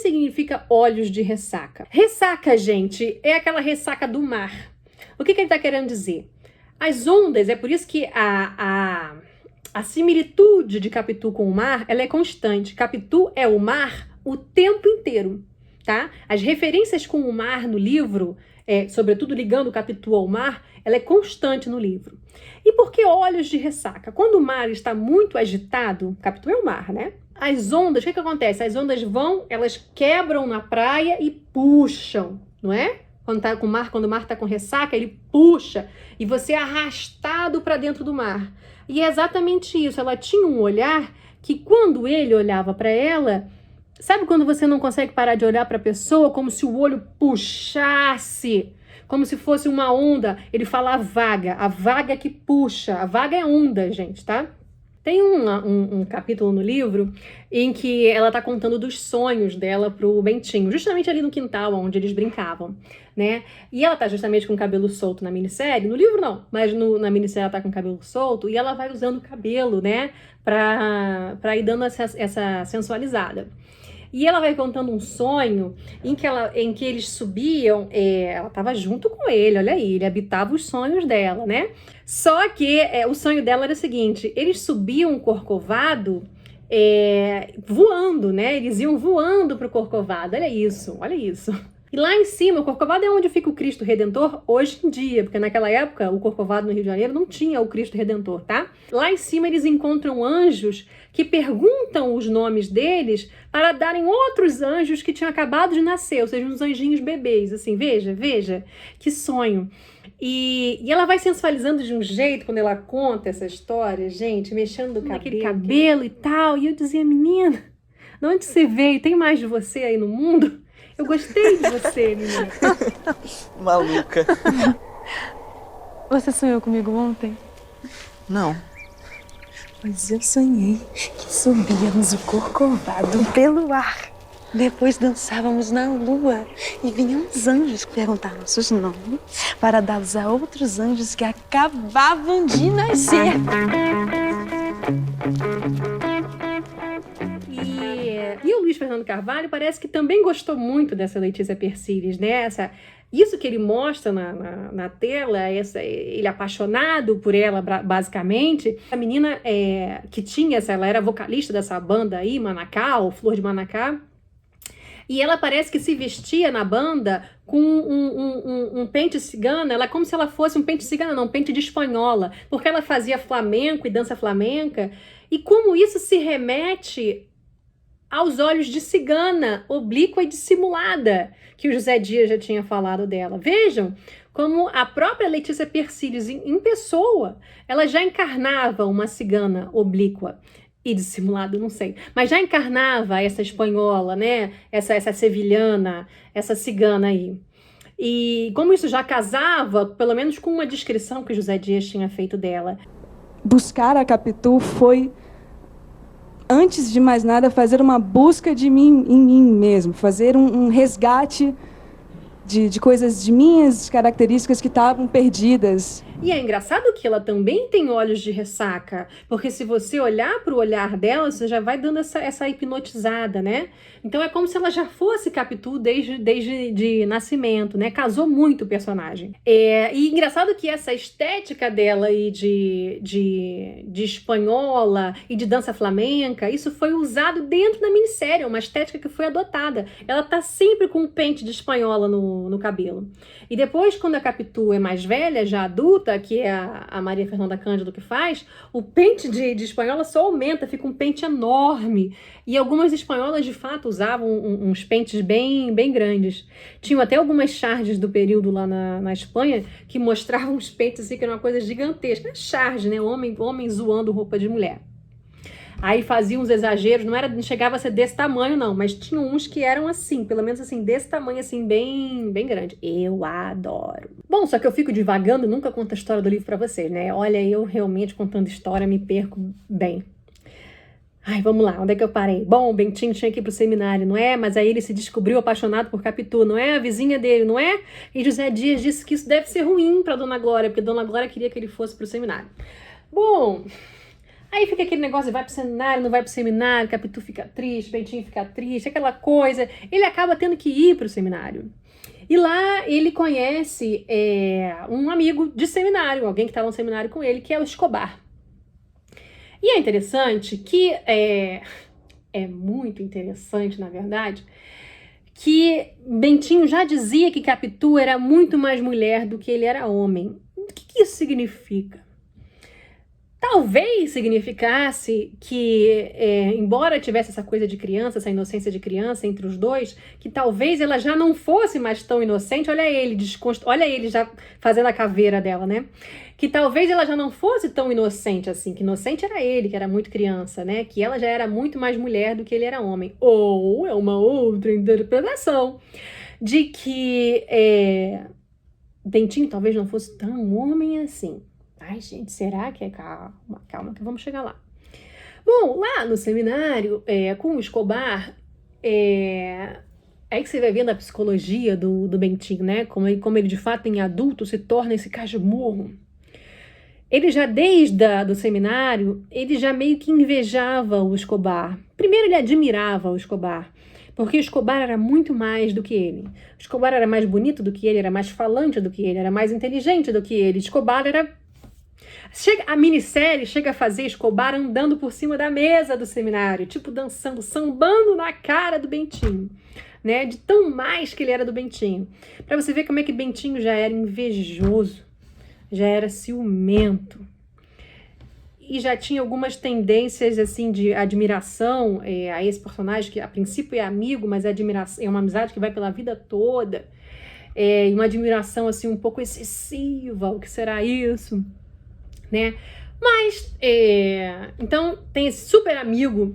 significa olhos de ressaca? Ressaca, gente, é aquela ressaca do mar. O que ele está querendo dizer? As ondas, é por isso que a similitude de Capitu com o mar, ela é constante. Capitu é o mar o tempo inteiro, tá? As referências com o mar no livro, sobretudo ligando Capitu ao mar, ela é constante no livro. E por que olhos de ressaca? Quando o mar está muito agitado, Capitu é o mar, né? As ondas, o que acontece? As ondas elas quebram na praia e puxam, não é? Quando o mar está com ressaca, ele puxa e você é arrastado para dentro do mar. E é exatamente isso. Ela tinha um olhar que quando ele olhava para ela, sabe quando você não consegue parar de olhar para a pessoa como se o olho puxasse, como se fosse uma onda? Ele fala a vaga que puxa. A vaga é onda, gente, tá? Tem um capítulo no livro em que ela tá contando dos sonhos dela pro Bentinho, justamente ali no quintal onde eles brincavam, né? E ela tá justamente com o cabelo solto na minissérie, no livro não, mas na minissérie ela tá com o cabelo solto e ela vai usando o cabelo, né, pra ir dando essa sensualizada. E ela vai contando um sonho em que eles subiam, ela estava junto com ele, olha aí, ele habitava os sonhos dela, né? Só que o sonho dela era o seguinte, eles subiam o Corcovado voando, né? Eles iam voando pro Corcovado, olha isso, olha isso. E lá em cima, o Corcovado é onde fica o Cristo Redentor hoje em dia, porque naquela época o Corcovado no Rio de Janeiro não tinha o Cristo Redentor, tá? Lá em cima eles encontram anjos que perguntam os nomes deles para darem outros anjos que tinham acabado de nascer, ou seja, uns anjinhos bebês, assim, veja, que sonho. E ela vai sensualizando de um jeito quando ela conta essa história, gente, mexendo no cabelo e tal, e eu dizia, menina, de onde você veio? Tem mais de você aí no mundo? Eu gostei de você, menina. Maluca. Você sonhou comigo ontem? Não. Mas eu sonhei que subíamos o Corcovado pelo ar. Depois dançávamos na lua e vinham os anjos perguntar nossos nomes para dar-los a outros anjos que acabavam de nascer. E o Luiz Fernando Carvalho parece que também gostou muito dessa Letícia Persílias, né? Isso que ele mostra na tela, ele apaixonado por ela, basicamente. A menina que tinha ela era vocalista dessa banda aí, Manacá, Flor de Manacá. E ela parece que se vestia na banda com um pente cigana, ela como se ela fosse um pente cigana, não, um pente de espanhola, porque ela fazia flamenco e dança flamenca. E como isso se remete aos olhos de cigana, oblíqua e dissimulada, que o José Dias já tinha falado dela. Vejam como a própria Letícia Persílias, em pessoa, ela já encarnava uma cigana oblíqua e dissimulada, não sei, mas já encarnava essa espanhola, né? Essa sevilhana, essa cigana aí. E como isso já casava, pelo menos com uma descrição que o José Dias tinha feito dela. Buscar a Capitu foi, antes de mais nada, fazer uma busca de mim em mim mesmo, fazer um resgate de coisas de minhas características que estavam perdidas. E é engraçado que ela também tem olhos de ressaca, porque se você olhar para o olhar dela, você já vai dando essa hipnotizada, né? Então é como se ela já fosse Capitu desde de nascimento, né? Casou muito o personagem. E engraçado que essa estética dela aí de espanhola e de dança flamenca, isso foi usado dentro da minissérie, uma estética que foi adotada. Ela tá sempre com um pente de espanhola no cabelo. E depois, quando a Capitu é mais velha, já adulta, que é a Maria Fernanda Cândido que faz, o pente de espanhola só aumenta, fica um pente enorme. E algumas espanholas, de fato, usavam uns pentes bem grandes. Tinham até algumas charges do período lá na Espanha que mostravam uns pentes assim, que era uma coisa gigantesca. Charge, né? Homem zoando roupa de mulher. Aí faziam uns exageros, não chegava a ser desse tamanho, não, mas tinha uns que eram assim, pelo menos assim, desse tamanho, assim, bem grande. Eu adoro. Bom, só que eu fico divagando, nunca conto a história do livro pra vocês, né? Olha, eu realmente contando história me perco bem. Ai, vamos lá, onde é que eu parei? Bom, o Bentinho tinha que ir pro seminário, não é? Mas aí ele se descobriu apaixonado por Capitu, não é? A vizinha dele, não é? E José Dias disse que isso deve ser ruim pra Dona Glória, porque Dona Glória queria que ele fosse pro seminário. Bom, Aí fica aquele negócio, vai pro seminário, não vai pro seminário, Capitu fica triste, Bentinho fica triste, aquela coisa. Ele acaba tendo que ir pro seminário. E lá ele conhece um amigo de seminário, alguém que estava no seminário com ele, que é o Escobar. E é interessante que, é muito interessante, na verdade, que Bentinho já dizia que Capitu era muito mais mulher do que ele era homem. O que isso significa? Talvez significasse que, embora tivesse essa coisa de criança, essa inocência de criança entre os dois, que talvez ela já não fosse mais tão inocente. Olha ele já fazendo a caveira dela, né? Que talvez ela já não fosse tão inocente assim, que inocente era ele, que era muito criança, né? Que ela já era muito mais mulher do que ele era homem. Ou é uma outra interpretação de que Bentinho talvez não fosse tão homem assim. Ai, gente, será que é? Calma que vamos chegar lá. Bom, lá no seminário, com o Escobar, aí que você vai vendo a psicologia do Bentinho, né? Como ele de fato em adulto se torna esse casmurro. Ele já desde do seminário, ele já meio que invejava o Escobar. Primeiro ele admirava o Escobar, porque o Escobar era muito mais do que ele. O Escobar era mais bonito do que ele, era mais falante do que ele, era mais inteligente do que ele. Escobar era... A minissérie chega a fazer Escobar andando por cima da mesa do seminário, tipo dançando, sambando na cara do Bentinho, né? De tão mais que ele era do Bentinho. Pra você ver como é que Bentinho já era invejoso, já era ciumento. E já tinha algumas tendências, assim, de admiração a esse personagem, que a princípio é amigo, mas é uma amizade que vai pela vida toda. E uma admiração, assim, um pouco excessiva. O que será isso? Né? Mas, então, tem esse super amigo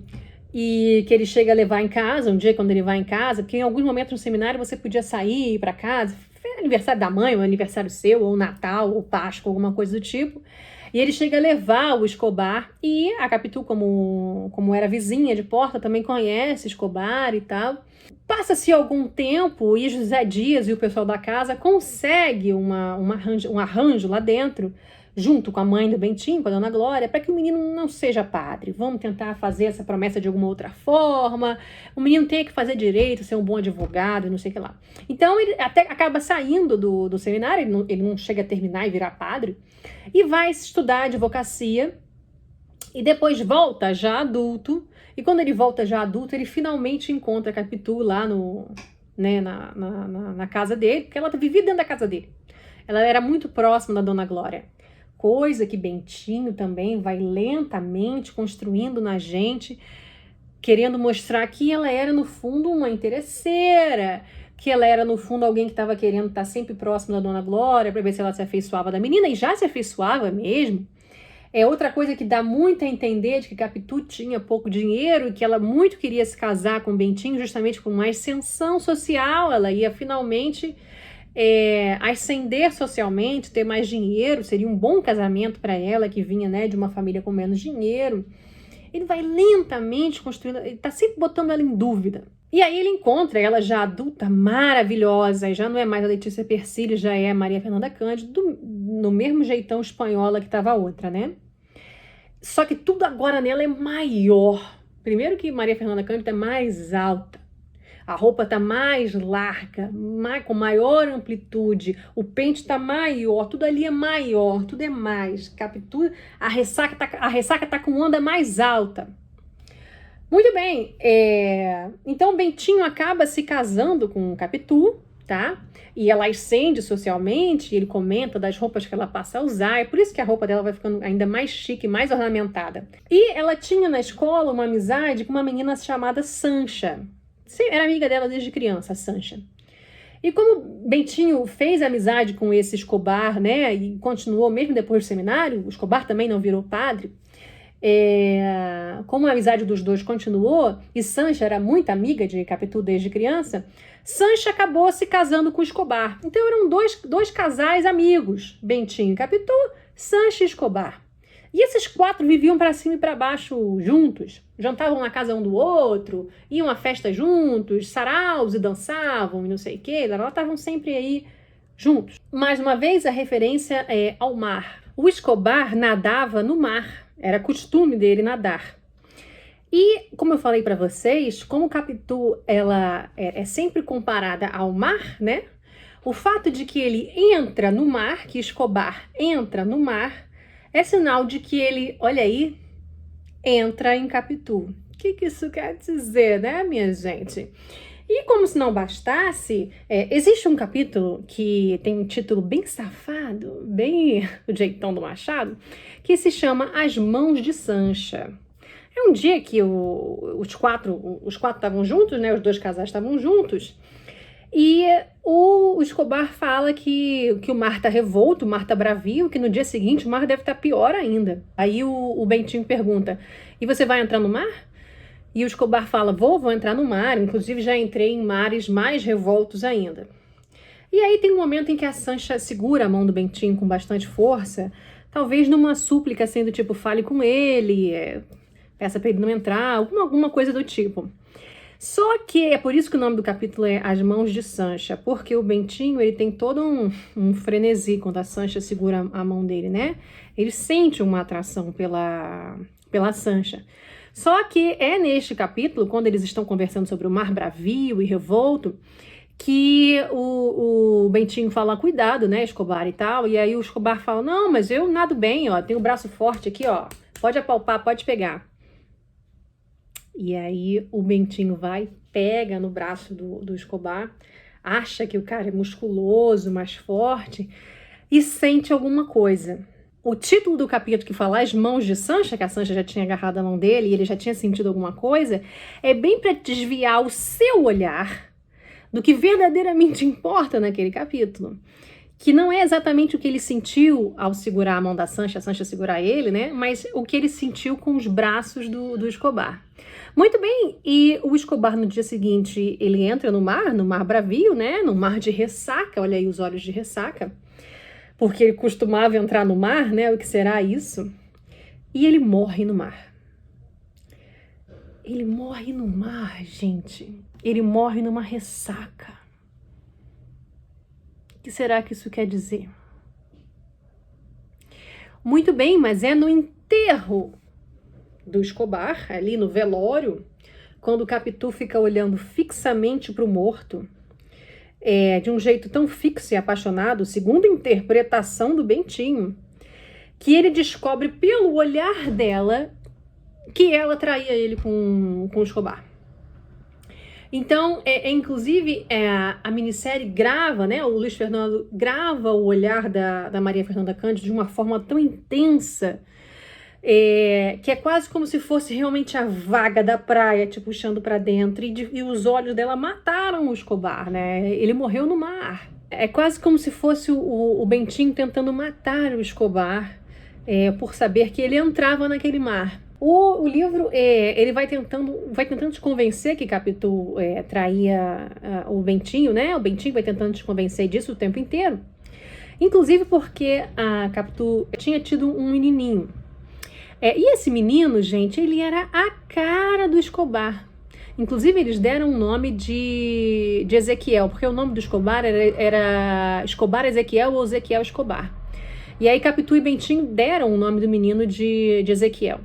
e que ele chega a levar em casa, um dia quando ele vai em casa, porque em alguns momentos no seminário você podia sair, ir para casa, aniversário da mãe, ou aniversário seu, ou Natal, ou Páscoa, alguma coisa do tipo, e ele chega a levar o Escobar, e a Capitu, como era vizinha de porta, também conhece Escobar e tal. Passa-se algum tempo e José Dias e o pessoal da casa conseguem um arranjo lá dentro, junto com a mãe do Bentinho, com a Dona Glória, para que o menino não seja padre. Vamos tentar fazer essa promessa de alguma outra forma. O menino tem que fazer direito, ser um bom advogado, não sei o que lá. Então, ele até acaba saindo do seminário, ele não chega a terminar e virar padre, e vai estudar advocacia, e depois volta já adulto, e quando ele volta já adulto, ele finalmente encontra a Capitu lá na casa dele, porque ela vivia dentro da casa dele. Ela era muito próxima da Dona Glória. Coisa que Bentinho também vai lentamente construindo na gente, querendo mostrar que ela era, no fundo, uma interesseira, que ela era, no fundo, alguém que estava querendo estar sempre próximo da Dona Glória para ver se ela se afeiçoava da menina, e já se afeiçoava mesmo. É outra coisa que dá muito a entender de que Capitu tinha pouco dinheiro e que ela muito queria se casar com Bentinho justamente por uma ascensão social. Ela ia finalmente ascender socialmente, ter mais dinheiro, seria um bom casamento para ela, que vinha, né, de uma família com menos dinheiro. Ele vai lentamente construindo, ele tá sempre botando ela em dúvida. E aí ele encontra ela já adulta, maravilhosa, já não é mais a Letícia Persílio, já é a Maria Fernanda Cândido, no mesmo jeitão espanhola que estava a outra, né? Só que tudo agora nela é maior. Primeiro que Maria Fernanda Cândido é mais alta. A roupa tá mais larga, com maior amplitude, o pente tá maior, tudo ali é maior, tudo é mais. Capitu, a ressaca tá com onda mais alta. Muito bem, então Bentinho acaba se casando com Capitu, tá? E ela ascende socialmente, ele comenta das roupas que ela passa a usar, é por isso que a roupa dela vai ficando ainda mais chique, mais ornamentada. E ela tinha na escola uma amizade com uma menina chamada Sancha. Era amiga dela desde criança, a Sancha. E como Bentinho fez amizade com esse Escobar, né, e continuou mesmo depois do seminário, o Escobar também não virou padre, como a amizade dos dois continuou, e Sancha era muito amiga de Capitu desde criança, Sancha acabou se casando com Escobar. Então eram dois casais amigos, Bentinho e Capitu, Sancha e Escobar. E esses quatro viviam para cima e para baixo juntos, jantavam na casa um do outro, iam à festa juntos, saraus e dançavam e não sei o que, elas estavam sempre aí juntos. Mais uma vez a referência é ao mar. O Escobar nadava no mar Era costume dele nadar. E, como eu falei para vocês, como Capitu ela é sempre comparada ao mar, né? O fato de que ele entra no mar, que Escobar entra no mar, é sinal de que ele, olha aí, entra em Capitu. O que isso quer dizer, né, minha gente? E como se não bastasse, existe um capítulo que tem um título bem safado, bem o jeitão do Machado, que se chama As Mãos de Sancha. É um dia que os quatro estavam juntos, né? Os dois casais estavam juntos, e o Escobar fala que o mar tá revolto, o mar tá bravio, que no dia seguinte o mar deve estar pior ainda. Aí o Bentinho pergunta, e você vai entrar no mar? E o Escobar fala, vou entrar no mar, inclusive já entrei em mares mais revoltos ainda. E aí tem um momento em que a Sancha segura a mão do Bentinho com bastante força, talvez numa súplica assim do tipo, fale com ele, peça para ele não entrar, alguma coisa do tipo. Só que é por isso que o nome do capítulo é As Mãos de Sancha, porque o Bentinho ele tem todo um frenesi quando a Sancha segura a mão dele, né? Ele sente uma atração pela Sancha. Só que é neste capítulo, quando eles estão conversando sobre o mar bravio e revolto, que o Bentinho fala, cuidado, né, Escobar e tal, e aí o Escobar fala, não, mas eu nado bem, ó, tenho o braço forte aqui, ó, pode apalpar, pode pegar. E aí o Bentinho vai, pega no braço do Escobar, acha que o cara é musculoso, mais forte, e sente alguma coisa. O título do capítulo que fala As Mãos de Sancha, que a Sancha já tinha agarrado a mão dele e ele já tinha sentido alguma coisa, é bem para desviar o seu olhar do que verdadeiramente importa naquele capítulo. Que não é exatamente o que ele sentiu ao segurar a mão da Sancha, a Sancha segurar ele, né? Mas o que ele sentiu com os braços do Escobar. Muito bem, e o Escobar no dia seguinte, ele entra no mar bravio, né? No mar de ressaca, olha aí os olhos de ressaca. Porque ele costumava entrar no mar, né? O que será isso? E ele morre no mar. Ele morre no mar, gente. Ele morre numa ressaca. O que será que isso quer dizer? Muito bem, mas é no enterro do Escobar, ali no velório, quando o Capitu fica olhando fixamente para o morto, de um jeito tão fixo e apaixonado, segundo a interpretação do Bentinho, que ele descobre pelo olhar dela que ela traía ele com o Escobar. Então, inclusive, a minissérie grava, né? O Luiz Fernando grava o olhar da Maria Fernanda Cândido de uma forma tão intensa, que é quase como se fosse realmente a vaga da praia te puxando para dentro, e os olhos dela mataram o Escobar, né? Ele morreu no mar. É quase como se fosse o Bentinho tentando matar o Escobar, por saber que ele entrava naquele mar. O livro, ele vai tentando te convencer que Capitu traía o Bentinho, né? O Bentinho vai tentando te convencer disso o tempo inteiro. Inclusive porque a Capitu tinha tido um menininho. E esse menino, gente, ele era a cara do Escobar. Inclusive, eles deram o nome de Ezequiel, porque o nome do Escobar era Escobar Ezequiel ou Ezequiel Escobar. E aí Capitu e Bentinho deram o nome do menino de Ezequiel.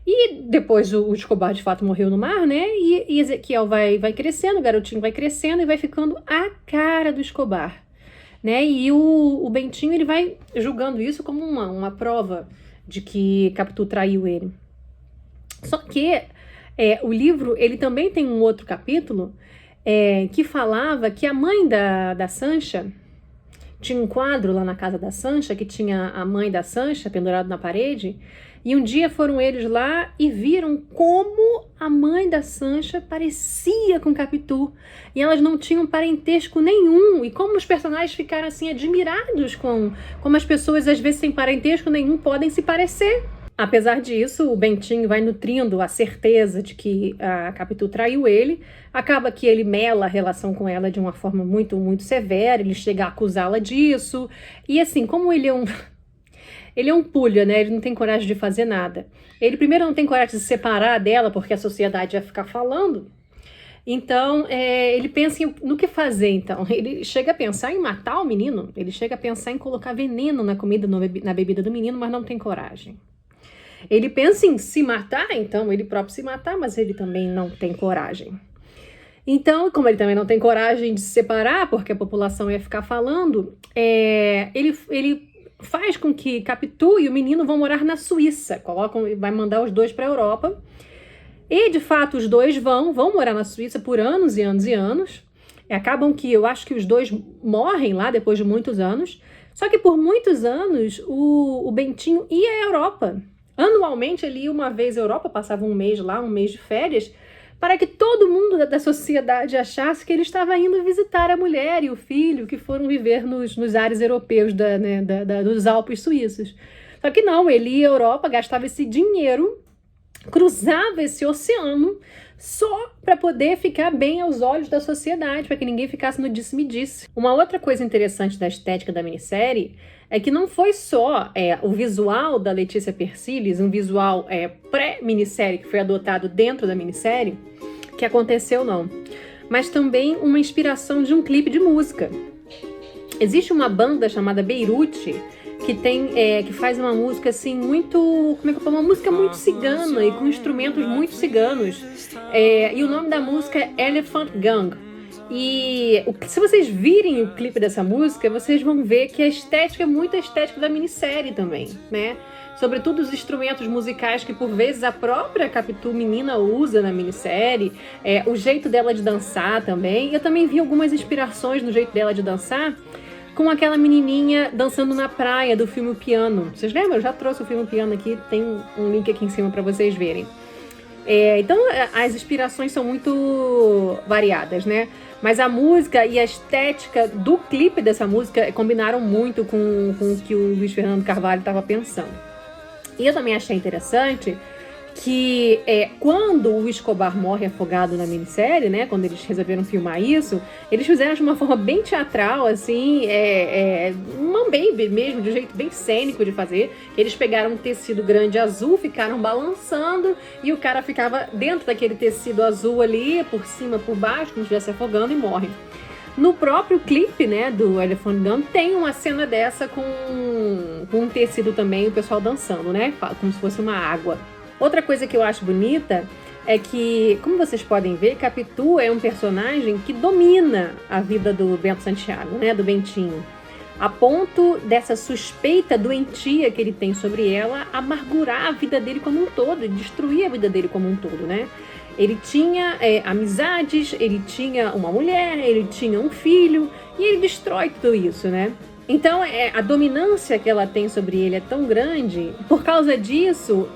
E depois o Escobar, de fato, morreu no mar, né? E Ezequiel vai crescendo, o garotinho vai crescendo e vai ficando a cara do Escobar, né? E o Bentinho, ele vai julgando isso como uma prova de que Capitu traiu ele. Só que o livro, ele também tem um outro capítulo que falava que a mãe da Sancha, tinha um quadro lá na casa da Sancha, que tinha a mãe da Sancha pendurado na parede, e um dia foram eles lá e viram como a mãe da Sancha parecia com Capitu, e elas não tinham parentesco nenhum, e como os personagens ficaram assim admirados com como as pessoas às vezes sem parentesco nenhum podem se parecer. Apesar disso, o Bentinho vai nutrindo a certeza de que a Capitu traiu ele, acaba que ele mela a relação com ela de uma forma muito, muito severa, ele chega a acusá-la disso, e assim, como ele é um pulha, né? Ele não tem coragem de fazer nada. Ele primeiro não tem coragem de se separar dela, porque a sociedade vai ficar falando. Então, ele pensa no que fazer, então. Ele chega a pensar em matar o menino, ele chega a pensar em colocar veneno na comida, na bebida do menino, mas não tem coragem. Ele pensa em se matar, então ele próprio se matar, mas ele também não tem coragem. Então, como ele também não tem coragem de se separar, porque a população ia ficar falando, ele faz com que Capitu e o menino vão morar na Suíça, vai mandar os dois para a Europa. E, de fato, os dois vão morar na Suíça por anos e anos e anos. Acabam que eu acho que os dois morrem lá depois de muitos anos. Só que por muitos anos o Bentinho ia à Europa. Anualmente ele ia uma vez à Europa, passava um mês lá, um mês de férias, para que todo mundo da sociedade achasse que ele estava indo visitar a mulher e o filho que foram viver nos ares europeus dos Alpes suíços. Só que não, ele ia à Europa, gastava esse dinheiro, cruzava esse oceano só para poder ficar bem aos olhos da sociedade, para que ninguém ficasse no disse-me-disse. Uma outra coisa interessante da estética da minissérie é que não foi só o visual da Letícia Persiles, um visual pré-minissérie que foi adotado dentro da minissérie, que aconteceu, não. Mas também uma inspiração de um clipe de música. Existe uma banda chamada Beirute que faz uma música assim muito, como é que eu falo? Uma música muito cigana e com instrumentos muito ciganos. E o nome da música é Elephant Gang. E se vocês virem o clipe dessa música, vocês vão ver que a estética é muito a estética da minissérie também, né? Sobretudo os instrumentos musicais que por vezes a própria Capitu menina usa na minissérie, o jeito dela de dançar também. Eu também vi algumas inspirações no jeito dela de dançar, com aquela menininha dançando na praia do filme O Piano. Vocês lembram? Eu já trouxe o filme O Piano aqui, tem um link aqui em cima para vocês verem. Então as inspirações são muito variadas, né? Mas a música e a estética do clipe dessa música combinaram muito com o que o Luiz Fernando Carvalho estava pensando. E eu também achei interessante que quando o Escobar morre afogado na minissérie, né, quando eles resolveram filmar isso, eles fizeram de uma forma bem teatral, assim, bem mesmo, de um jeito bem cênico de fazer. Eles pegaram um tecido grande azul, ficaram balançando, e o cara ficava dentro daquele tecido azul ali, por cima, por baixo, como se estivesse afogando, e morre. No próprio clipe, né, do Elephant Gun, tem uma cena dessa com um tecido também, o pessoal dançando, né, como se fosse uma água. Outra coisa que eu acho bonita é que, como vocês podem ver, Capitu é um personagem que domina a vida do Bento Santiago, né, do Bentinho, a ponto dessa suspeita doentia que ele tem sobre ela amargurar a vida dele como um todo, destruir a vida dele como um todo, né? Ele tinha amizades, ele tinha uma mulher, ele tinha um filho, e ele destrói tudo isso, né? Então, a dominância que ela tem sobre ele é tão grande, por causa disso,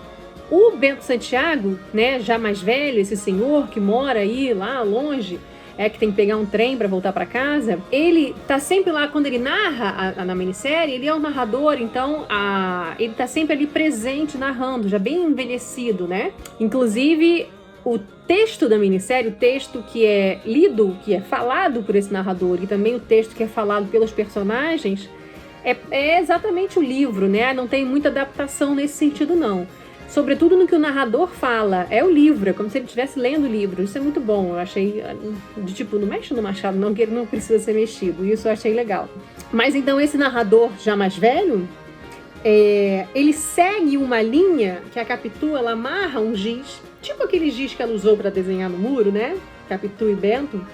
o Bento Santiago, né, já mais velho, esse senhor que mora aí lá longe, que tem que pegar um trem para voltar para casa, ele tá sempre lá, quando ele narra na minissérie, ele é um narrador, então ele tá sempre ali presente, narrando, já bem envelhecido, né? Inclusive, o texto da minissérie, o texto que é lido, que é falado por esse narrador, e também o texto que é falado pelos personagens, é exatamente o livro, né? Não tem muita adaptação nesse sentido, não. Sobretudo no que o narrador fala, é o livro, é como se ele estivesse lendo o livro. Isso é muito bom, eu achei, não mexe no Machado não, que ele não precisa ser mexido, isso eu achei legal. Mas então esse narrador já mais velho, ele segue uma linha que a Capitu, ela amarra um giz, tipo aquele giz que ela usou para desenhar no muro, né, Capitu e Bento.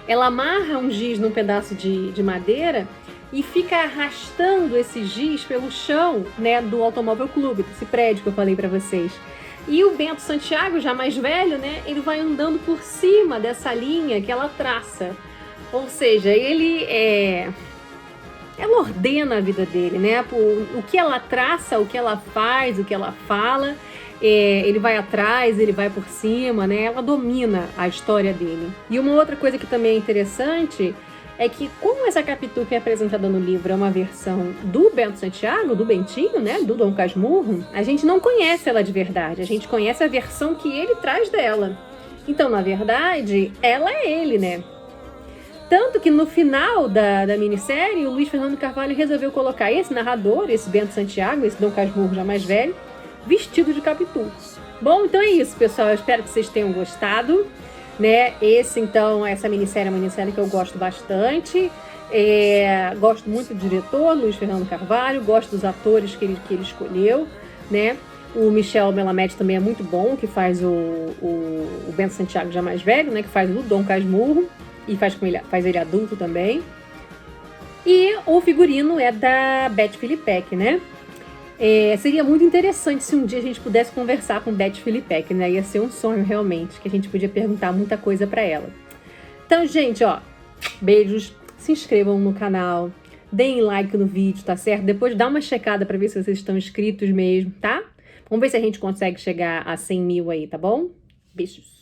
Ela amarra um giz num pedaço de madeira e fica arrastando esse giz pelo chão, né, do Automóvel Clube, desse prédio que eu falei para vocês. E o Bento Santiago, já mais velho, né, ele vai andando por cima dessa linha que ela traça. Ou seja, ela ordena a vida dele, né? O que ela traça, o que ela faz, o que ela fala, ele vai atrás, ele vai por cima, né? Ela domina a história dele. E uma outra coisa que também é interessante é que, como essa Capitu que é apresentada no livro é uma versão do Bento Santiago, do Bentinho, né, do Dom Casmurro, a gente não conhece ela de verdade, a gente conhece a versão que ele traz dela. Então, na verdade, ela é ele, né? Tanto que no final da minissérie, o Luiz Fernando Carvalho resolveu colocar esse narrador, esse Bento Santiago, esse Dom Casmurro já mais velho, vestido de Capitu. Bom, então é isso, pessoal. Eu espero que vocês tenham gostado, né? Essa minissérie é uma minissérie que eu gosto bastante. Gosto muito do diretor, Luiz Fernando Carvalho, gosto dos atores que ele escolheu, né? O Michel Melamed também é muito bom, que faz o Bento Santiago já mais velho, né? Que faz o Dom Casmurro e faz ele adulto também. E o figurino é da Beth Filipek, né? Seria muito interessante se um dia a gente pudesse conversar com Beth Filipek, né? Ia ser um sonho realmente, que a gente podia perguntar muita coisa pra ela. Então, gente, ó, beijos, se inscrevam no canal, deem like no vídeo, tá certo? Depois dá uma checada pra ver se vocês estão inscritos mesmo, tá? Vamos ver se a gente consegue chegar a 100 mil aí, tá bom? Beijos.